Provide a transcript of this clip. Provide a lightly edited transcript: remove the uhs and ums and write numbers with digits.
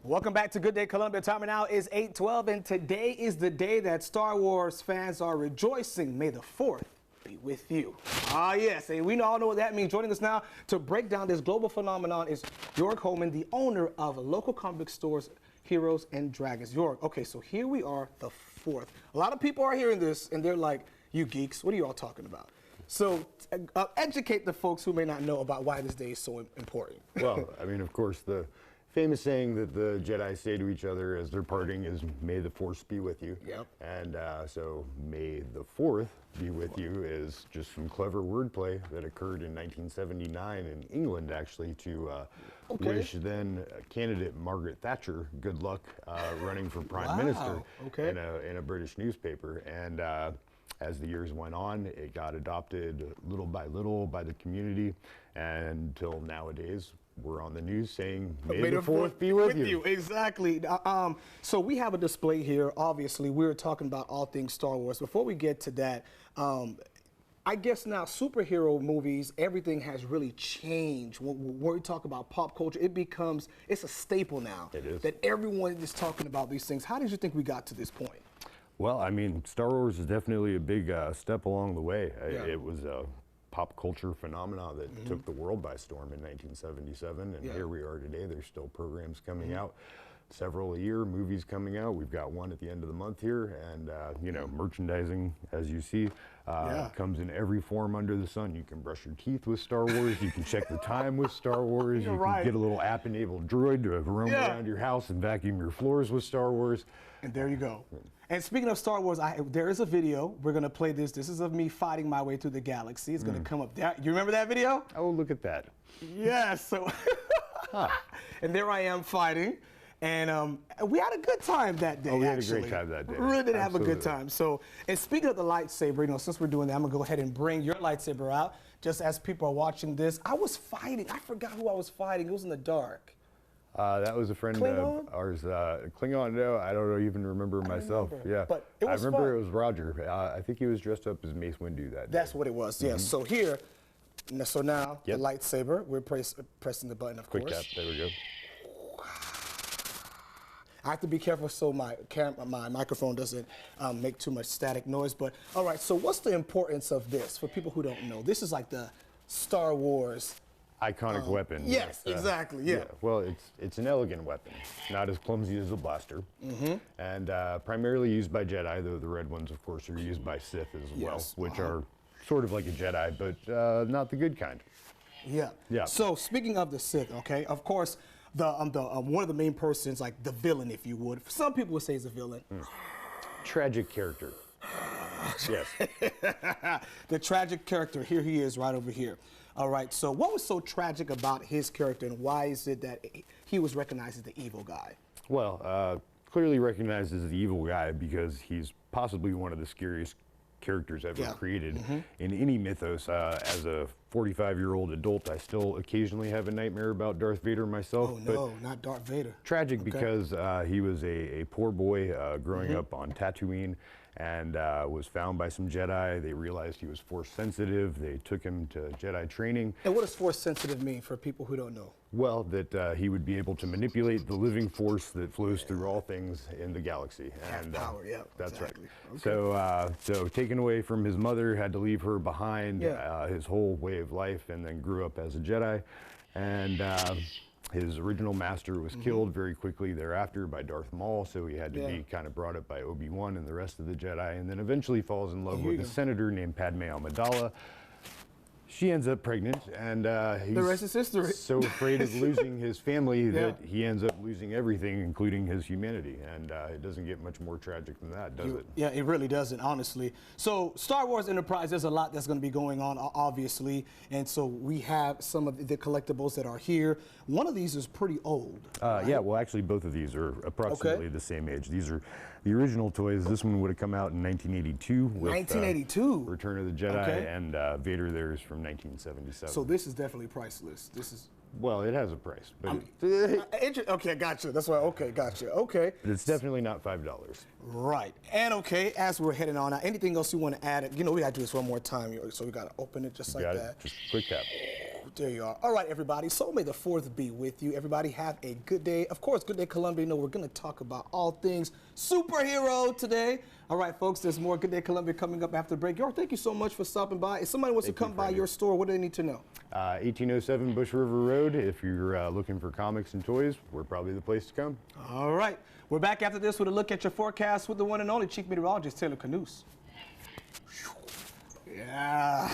Welcome back to Good Day Columbia. Time now is 8:12, and today is the day that Star Wars fans are rejoicing. May the 4th be with you. Ah, yes, and we all know what that means. Joining us now to break down this global phenomenon is Jorg Hohmann, the owner of local comic stores, Heroes and Dragons. Jorg, okay, so here we are, the 4th. A lot of people are hearing this, and they're like, you geeks, what are you all talking about? So educate the folks who may not know about why this day is so important. Well, I mean, of course, the famous saying that the Jedi say to each other as they're parting is, "May the Force be with you." Yep. And so May the 4th be with you is just some clever wordplay that occurred in 1979 in England, actually, to wish then candidate Margaret Thatcher good luck running for Prime Minister in a British newspaper. And as the years went on, it got adopted little by little by the community, and until nowadays, we're on the news saying, May the 4th be with you. Exactly. So we have a display here. Obviously, we're talking about all things Star Wars. Before we get to that, I guess now superhero movies, everything has really changed. When we talk about pop culture, it's a staple now. It is. That everyone is talking about these things. How did you think we got to this point? Well, I mean, Star Wars is definitely a big step along the way. Yeah. It was a pop culture phenomenon that took the world by storm in 1977, and here we are today. There's still programs coming out, several a year, movies coming out. We've got one at the end of the month here, and you know, merchandising, as you see, comes in every form under the sun. You can brush your teeth with Star Wars. You can check the time with Star Wars. You can get a little app-enabled droid to roam around your house and vacuum your floors with Star Wars. And there you go. And speaking of Star Wars, there is a video. We're going to play this. This is of me fighting my way through the galaxy. It's going to come up there. You remember that video? Oh, look at that. Yes. So, and there I am fighting. And we had a good time that day, we had a great time that day. We really did have a good time. So, and speaking of the lightsaber, you know, since we're doing that, I'm going to go ahead and bring your lightsaber out. Just as people are watching this, I was fighting. I forgot who I was fighting. It was in the dark. That was a friend of ours. Klingon, no, I don't even remember myself. Yeah, but it was I remember fun. It was Roger. I think he was dressed up as Mace Windu that day. That's what it was, yes. So here, so now the lightsaber, we're pressing the button, of course. Quick tap, there we go. I have to be careful so my microphone doesn't make too much static noise. But all right, so what's the importance of this for people who don't know? This is like the Star Wars iconic weapon. Yes, exactly. Yeah. Well, it's an elegant weapon, not as clumsy as a blaster, and primarily used by Jedi. Though the red ones, of course, are used by Sith as well, which are sort of like a Jedi, but not the good kind. Yeah. Yeah. So speaking of the Sith, okay, of course, one of the main persons, like the villain, if you would. Some people would say he's a villain. Tragic character. Yes. The tragic character. Here he is, right over here. All right, so what was so tragic about his character, and why is it that he was recognized as the evil guy? Well, clearly recognized as the evil guy because he's possibly one of the scariest characters ever created in any mythos. As a 45-year-old adult, I still occasionally have a nightmare about Darth Vader myself. Oh, no, not Darth Vader. Tragic because he was a poor boy growing up on Tatooine, and was found by some Jedi. They realized he was Force sensitive. They took him to Jedi training. And what does Force sensitive mean for people who don't know? Well, that he would be able to manipulate the living force that flows through all things in the galaxy. And power, that's exactly. right. Okay. So taken away from his mother, had to leave her behind his whole way of life, and then grew up as a Jedi. And his original master was killed very quickly thereafter by Darth Maul, so he had to be kind of brought up by Obi-Wan and the rest of the Jedi, and then eventually falls in love with a senator named Padme Amidala. She ends up pregnant, and he's the rest is history. So afraid of losing his family that he ends up losing everything, including his humanity. And it doesn't get much more tragic than that, does it? Yeah, it really doesn't, honestly. So Star Wars Enterprise, there's a lot that's going to be going on, obviously. And so we have some of the collectibles that are here. One of these is pretty old. Right? Yeah, well, actually, both of these are approximately the same age. These are the original toys. This one would have come out in 1982. With, 1982? Return of the Jedi, and Vader there is from 1977. So this is definitely priceless. This is... Well, it has a price. But okay, gotcha. That's why, okay, gotcha. Okay. But it's definitely not $5. Right. And okay, as we're heading on, anything else you want to add? You know, we got to do this one more time. So we got to open it just like that. Just quick tap. There you are. All right, everybody. So may the 4th be with you. Everybody have a good day. Of course, Good Day Columbia. You know, we're going to talk about all things superhero today. All right, folks, there's more Good Day Columbia coming up after the break. Jorg, thank you so much for stopping by. If somebody wants to come by your store, what do they need to know? 1807 Bush River Road. If you're looking for comics and toys, we're probably the place to come. All right. We're back after this with a look at your forecast with the one and only Chief Meteorologist Taylor Canoose. Yeah.